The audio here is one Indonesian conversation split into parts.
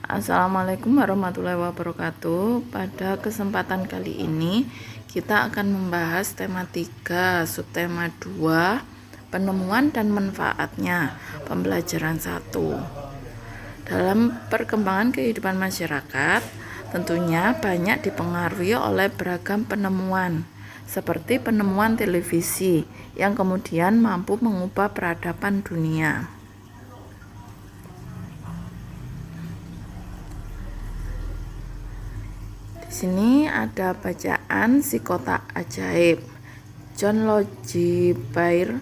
Assalamualaikum warahmatullahi wabarakatuh. Pada kesempatan kali ini kita akan membahas tema 3, subtema 2, penemuan dan manfaatnya, pembelajaran 1. Dalam perkembangan kehidupan masyarakat, tentunya banyak dipengaruhi oleh beragam penemuan, seperti penemuan televisi yang kemudian mampu mengubah peradaban dunia. Di sini ada bacaan si kotak ajaib. John Logie Baird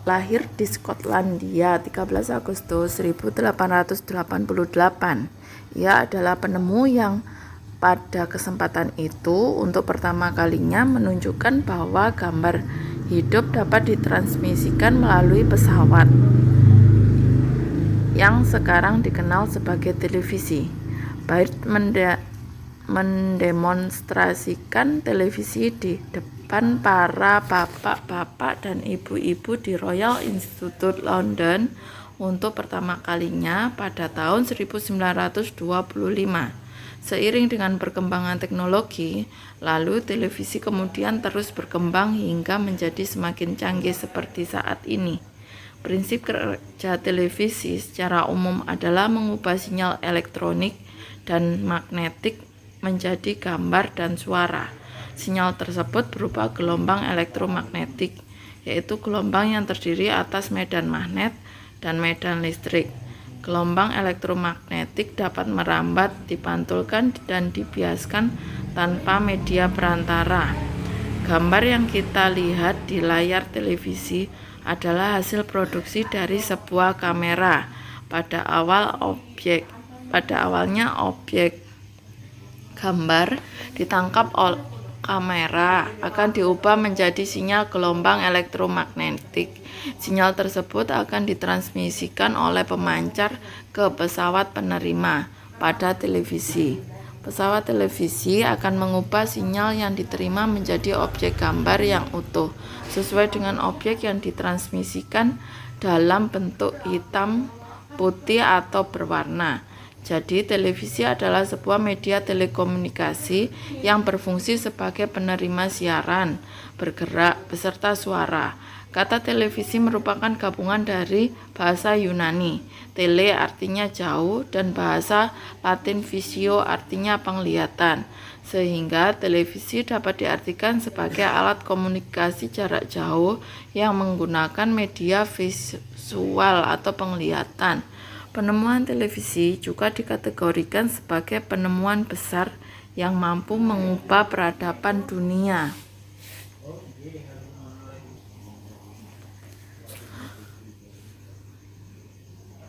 lahir di Skotlandia 13 Agustus 1888. Ia adalah penemu yang pada kesempatan itu untuk pertama kalinya menunjukkan bahwa gambar hidup dapat ditransmisikan melalui pesawat yang sekarang dikenal sebagai televisi. Baird mendemonstrasikan televisi di depan para bapak-bapak dan ibu-ibu di Royal Institute London untuk pertama kalinya pada tahun 1925. Seiring dengan perkembangan teknologi, lalu televisi kemudian terus berkembang hingga menjadi semakin canggih seperti saat ini. Prinsip kerja televisi secara umum adalah mengubah sinyal elektronik dan magnetik menjadi gambar dan suara. Sinyal tersebut berupa gelombang elektromagnetik, yaitu gelombang yang terdiri atas medan magnet dan medan listrik. Gelombang elektromagnetik dapat merambat, dipantulkan, dan dibiaskan tanpa media perantara. Gambar yang kita lihat di layar televisi adalah hasil produksi dari sebuah kamera. Pada awalnya objek gambar ditangkap oleh kamera akan diubah menjadi sinyal gelombang elektromagnetik. Sinyal tersebut akan ditransmisikan oleh pemancar ke pesawat penerima pada televisi. Pesawat televisi akan mengubah sinyal yang diterima menjadi objek gambar yang utuh, sesuai dengan objek yang ditransmisikan dalam bentuk hitam, putih, atau berwarna. Jadi, televisi adalah sebuah media telekomunikasi yang berfungsi sebagai penerima siaran, bergerak, beserta suara. Kata televisi merupakan gabungan dari bahasa Yunani, tele artinya jauh, dan bahasa Latin visio artinya penglihatan. Sehingga televisi dapat diartikan sebagai alat komunikasi jarak jauh yang menggunakan media visual atau penglihatan. Penemuan televisi juga dikategorikan sebagai penemuan besar yang mampu mengubah peradaban dunia.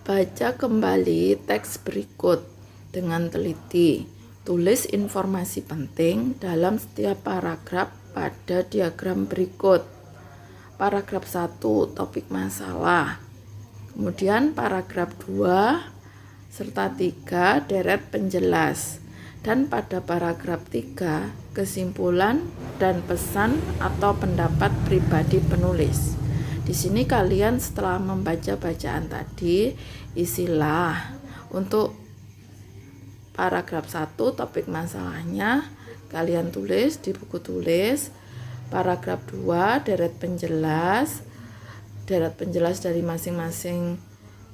Baca kembali teks berikut dengan teliti. Tulis informasi penting dalam setiap paragraf pada diagram berikut. Paragraf 1, topik masalah. Kemudian paragraf 2 serta 3, deret penjelas. Dan pada paragraf 3, kesimpulan dan pesan atau pendapat pribadi penulis. Di sini kalian setelah membaca bacaan tadi, isilah untuk paragraf 1, topik masalahnya kalian tulis di buku tulis. Paragraf 2, deret penjelas dari masing-masing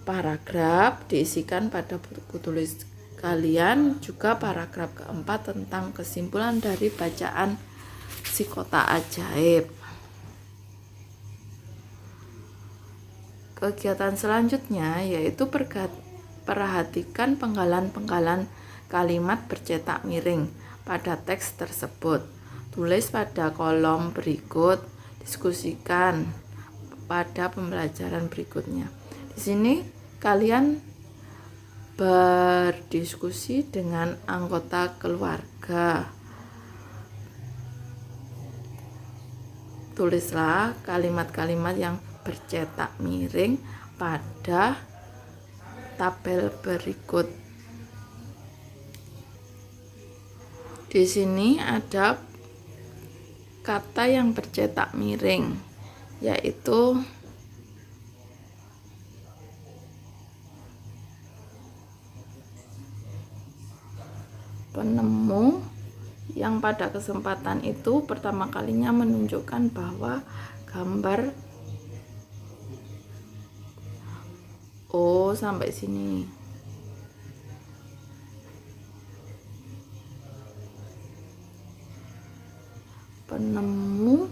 paragraf diisikan pada buku tulis kalian. Juga paragraf keempat tentang kesimpulan dari bacaan si kotak ajaib. Kegiatan selanjutnya yaitu perhatikan penggalan-penggalan kalimat bercetak miring pada teks tersebut. Tulis pada kolom berikut, diskusikan pada pembelajaran berikutnya. Di sini kalian berdiskusi dengan anggota keluarga. Tulislah kalimat-kalimat yang bercetak miring pada tabel berikut. Di sini ada kata yang bercetak miring, yaitu penemu yang pada kesempatan itu pertama kalinya menunjukkan bahwa gambar sampai sini. Penemu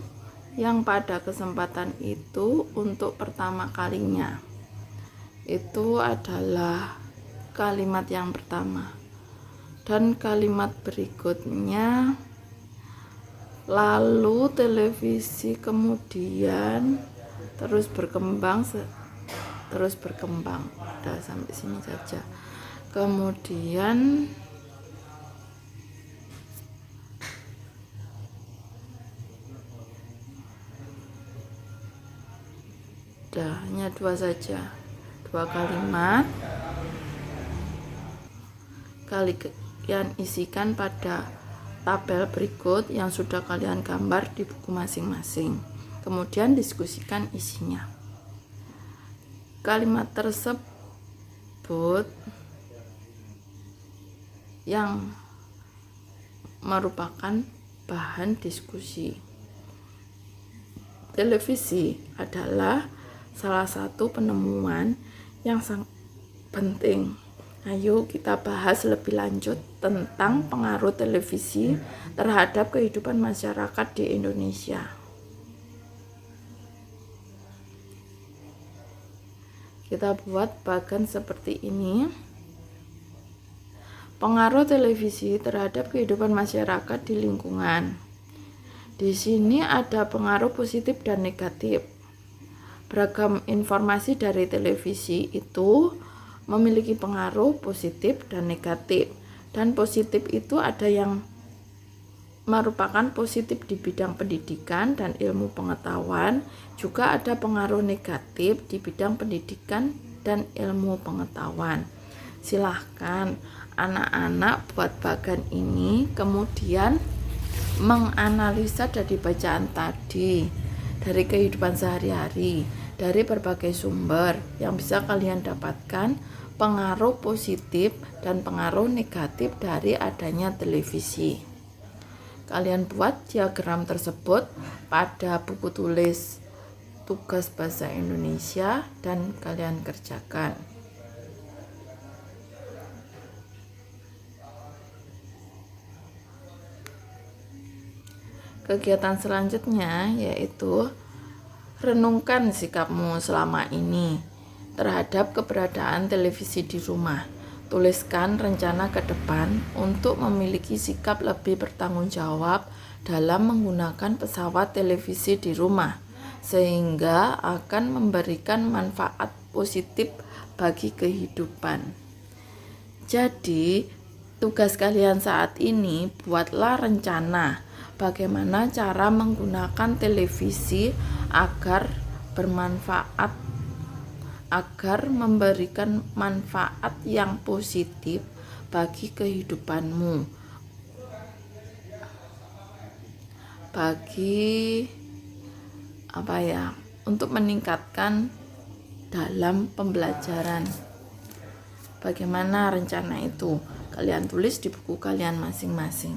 yang pada kesempatan itu untuk pertama kalinya itu adalah kalimat yang pertama, dan kalimat berikutnya lalu televisi kemudian terus berkembang. Udah sampai sini saja. Kemudian hanya dua saja, dua kalimat. Kalian isikan pada tabel berikut yang sudah kalian gambar di buku masing-masing, kemudian diskusikan isinya. Kalimat tersebut yang merupakan bahan diskusi. Televisi adalah salah satu penemuan yang sangat penting. Ayo kita bahas lebih lanjut tentang pengaruh televisi terhadap kehidupan masyarakat di Indonesia. Kita buat bagan seperti ini. Pengaruh televisi terhadap kehidupan masyarakat di lingkungan. Di sini ada pengaruh positif dan negatif. Beragam informasi dari televisi itu memiliki pengaruh positif dan negatif. Dan positif itu ada yang merupakan positif di bidang pendidikan dan ilmu pengetahuan, juga ada pengaruh negatif di bidang pendidikan dan ilmu pengetahuan. Silahkan anak-anak buat bagan ini, kemudian menganalisa dari bacaan tadi, dari kehidupan sehari-hari, dari berbagai sumber yang bisa kalian dapatkan pengaruh positif dan pengaruh negatif dari adanya televisi. Kalian buat diagram tersebut pada buku tulis tugas bahasa Indonesia dan kalian kerjakan. Kegiatan selanjutnya yaitu renungkan sikapmu selama ini terhadap keberadaan televisi di rumah. Tuliskan rencana ke depan untuk memiliki sikap lebih bertanggung jawab dalam menggunakan pesawat televisi di rumah, sehingga akan memberikan manfaat positif bagi kehidupan. Jadi, tugas kalian saat ini buatlah rencana bagaimana cara menggunakan televisi agar bermanfaat, agar memberikan manfaat yang positif bagi kehidupanmu, untuk meningkatkan dalam pembelajaran. Bagaimana rencana itu? Kalian tulis di buku kalian masing-masing.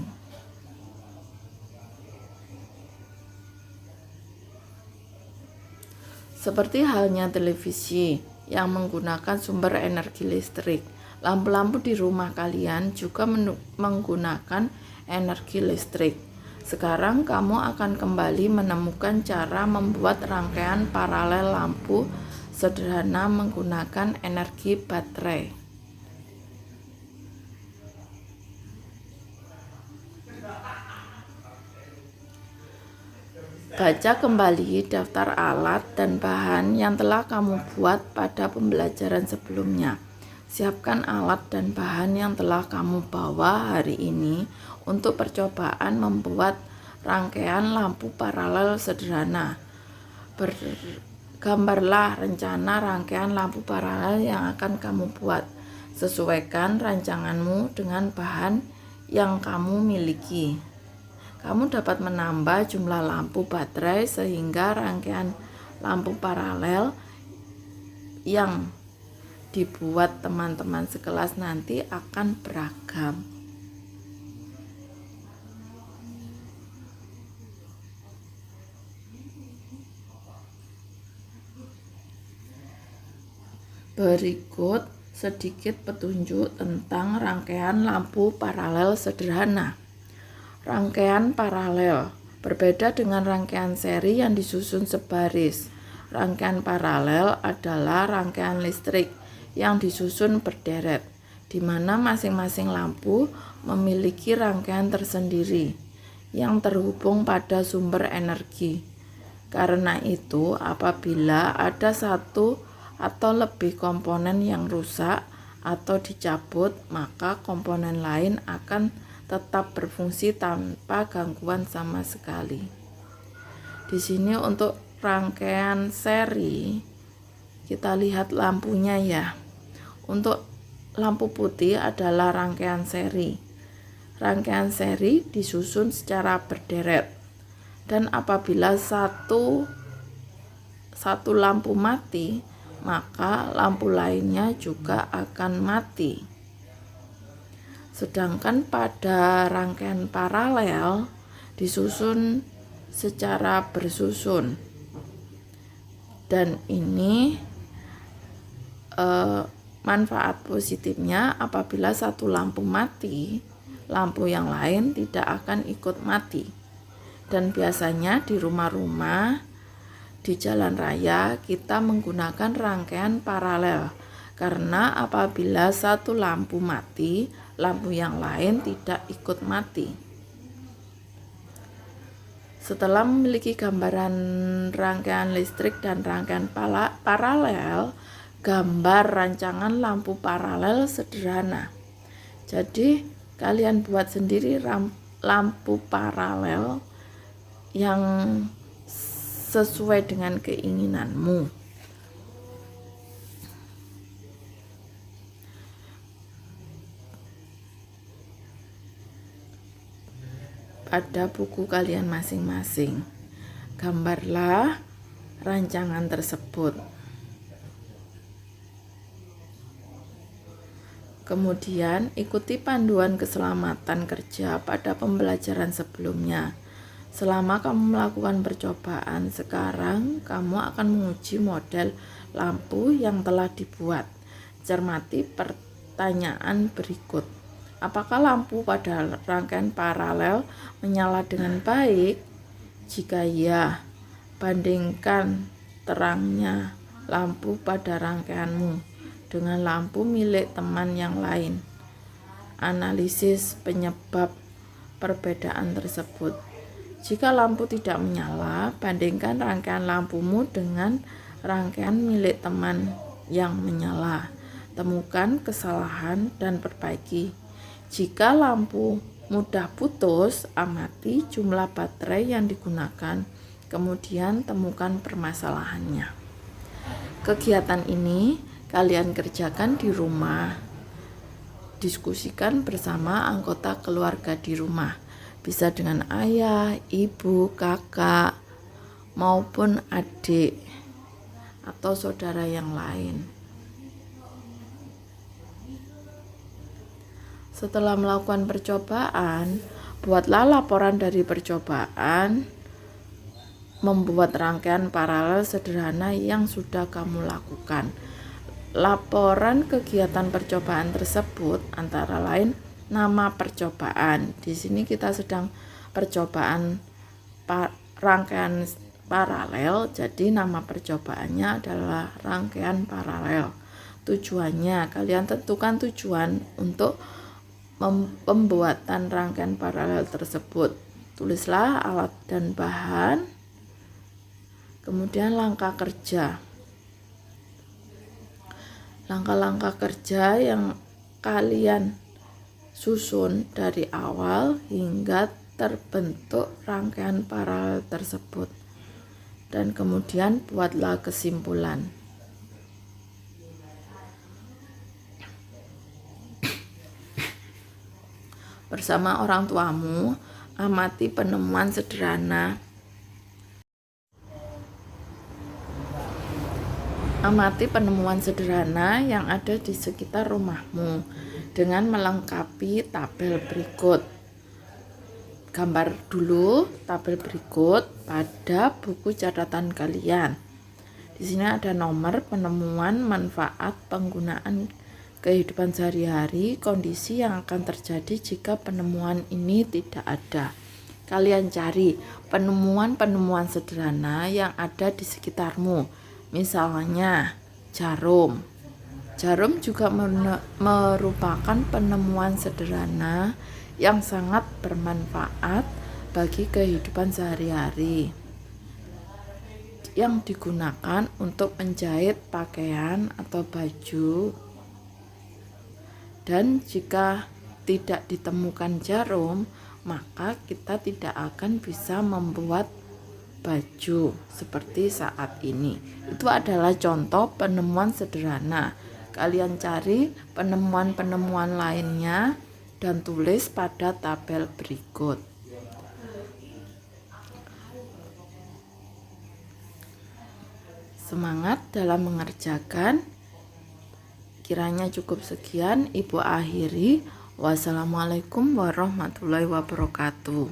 Seperti halnya televisi yang menggunakan sumber energi listrik, lampu-lampu di rumah kalian juga menggunakan energi listrik. Sekarang kamu akan kembali menemukan cara membuat rangkaian paralel lampu sederhana menggunakan energi baterai. Baca kembali daftar alat dan bahan yang telah kamu buat pada pembelajaran sebelumnya. Siapkan alat dan bahan yang telah kamu bawa hari ini untuk percobaan membuat rangkaian lampu paralel sederhana. Gambarlah rencana rangkaian lampu paralel yang akan kamu buat. Sesuaikan rancanganmu dengan bahan yang kamu miliki. Kamu dapat menambah jumlah lampu baterai sehingga rangkaian lampu paralel yang dibuat teman-teman sekelas nanti akan beragam. Berikut sedikit petunjuk tentang rangkaian lampu paralel sederhana. Rangkaian paralel berbeda dengan rangkaian seri yang disusun sebaris. Rangkaian paralel adalah rangkaian listrik yang disusun berderet, di mana masing-masing lampu memiliki rangkaian tersendiri yang terhubung pada sumber energi. Karena itu, apabila ada satu atau lebih komponen yang rusak atau dicabut, maka komponen lain akan tetap berfungsi tanpa gangguan sama sekali. Di sini untuk rangkaian seri, kita lihat lampunya ya. Untuk lampu putih adalah rangkaian seri. Rangkaian seri disusun secara berderet, dan apabila satu lampu mati, maka lampu lainnya juga akan mati. Sedangkan pada rangkaian paralel disusun secara bersusun, dan ini manfaat positifnya apabila satu lampu mati, lampu yang lain tidak akan ikut mati. Dan biasanya di rumah-rumah, di jalan raya, kita menggunakan rangkaian paralel karena apabila satu lampu mati, lampu yang lain tidak ikut mati. Setelah memiliki gambaran rangkaian listrik dan rangkaian paralel, gambar rancangan lampu paralel sederhana. Jadi kalian buat sendiri lampu paralel yang sesuai dengan keinginanmu. Pada buku kalian masing-masing, gambarlah rancangan tersebut. Kemudian ikuti panduan keselamatan kerja pada pembelajaran sebelumnya. Selama kamu melakukan percobaan, sekarang kamu akan menguji model lampu yang telah dibuat. Cermati pertanyaan berikut. Apakah lampu pada rangkaian paralel menyala dengan baik? Jika ya, bandingkan terangnya lampu pada rangkaianmu dengan lampu milik teman yang lain. Analisis penyebab perbedaan tersebut. Jika lampu tidak menyala, bandingkan rangkaian lampumu dengan rangkaian milik teman yang menyala. Temukan kesalahan dan perbaiki. Jika lampu mudah putus, amati jumlah baterai yang digunakan, kemudian temukan permasalahannya. Kegiatan ini kalian kerjakan di rumah. Diskusikan bersama anggota keluarga di rumah. Bisa dengan ayah, ibu, kakak, maupun adik atau saudara yang lain. Setelah melakukan percobaan, buatlah laporan dari percobaan, membuat rangkaian paralel sederhana yang sudah kamu lakukan. Laporan kegiatan percobaan tersebut antara lain nama percobaan. Di sini kita sedang percobaan rangkaian paralel, jadi nama percobaannya adalah rangkaian paralel. Tujuannya, kalian tentukan tujuan untuk pembuatan rangkaian paralel tersebut. Tulislah alat dan bahan, kemudian langkah kerja. Langkah-langkah kerja yang kalian susun dari awal hingga terbentuk rangkaian paralel tersebut, dan kemudian buatlah kesimpulan. Bersama orang tuamu, amati penemuan sederhana. Amati penemuan sederhana yang ada di sekitar rumahmu dengan melengkapi tabel berikut. Gambar dulu tabel berikut pada buku catatan kalian. Di sini ada nomor penemuan, manfaat, penggunaan kehidupan sehari-hari, kondisi yang akan terjadi jika penemuan ini tidak ada. Kalian cari penemuan-penemuan sederhana yang ada di sekitarmu. Misalnya jarum. Jarum juga merupakan penemuan sederhana yang sangat bermanfaat bagi kehidupan sehari-hari, yang digunakan untuk menjahit pakaian atau baju. Dan jika tidak ditemukan jarum, maka kita tidak akan bisa membuat baju seperti saat ini. Itu adalah contoh penemuan sederhana. Kalian cari penemuan-penemuan lainnya dan tulis pada tabel berikut. Semangat dalam mengerjakan. Kiranya cukup sekian, Ibu akhiri. Wassalamualaikum warahmatullahi wabarakatuh.